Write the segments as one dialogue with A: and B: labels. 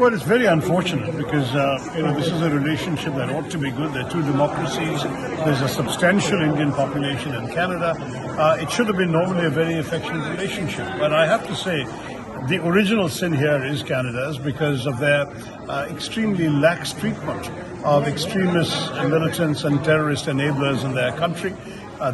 A: Well, it's very unfortunate because this is a relationship that ought to be good. There are two democracies. There's a substantial Indian population in Canada. It should have been normally a very affectionate relationship. But I have to say, the original sin here is Canada's because of their extremely lax treatment of extremists, militants and terrorist enablers in their country.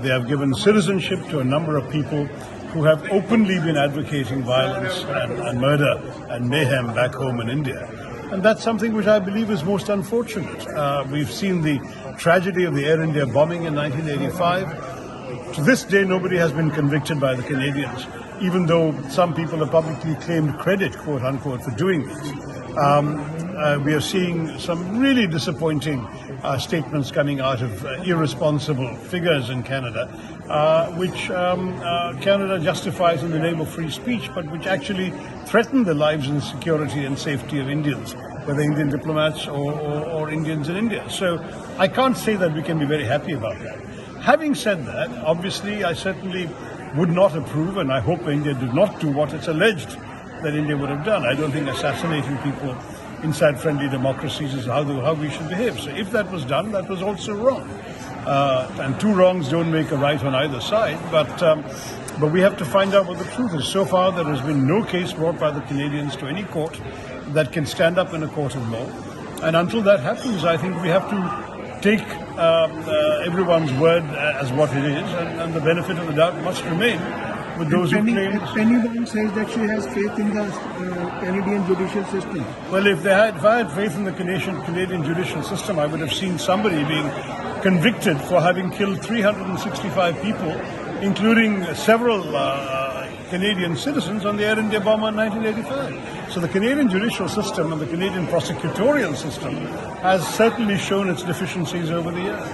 A: They have given citizenship to a number of people who have openly been advocating violence and murder and mayhem back home in India. And that's something which I believe is most unfortunate. We've seen the tragedy of the Air India bombing in 1985. To this day, nobody has been convicted by the Canadians, even though some people have publicly claimed credit, quote unquote, for doing this. We are seeing some really disappointing statements coming out of irresponsible figures in Canada, which Canada justifies in the name of free speech, but which actually threaten the lives and security and safety of Indians, whether Indian diplomats or Indians in India. So I can't say that we can be very happy about that. Having said that, obviously I certainly would not approve, and I hope India did not do what it's alleged that India would have done. I don't think assassinating people inside friendly democracies is how we should behave. So if that was done, that was also wrong. And two wrongs don't make a right on either side, but we have to find out what the truth is. So far, there has been no case brought by the Canadians to any court that can stand up in a court of law. And until that happens, I think we have to take everyone's word as what it is, and the benefit of the doubt must remain with those who claim.
B: Penny Wong says that she has faith in the Canadian judicial system.
A: Well, if I had faith in the Canadian judicial system, I would have seen somebody being convicted for having killed 365 people, including several Canadian citizens on the Air India bomb in 1985. So the Canadian judicial system and the Canadian prosecutorial system has certainly shown its deficiencies over the years.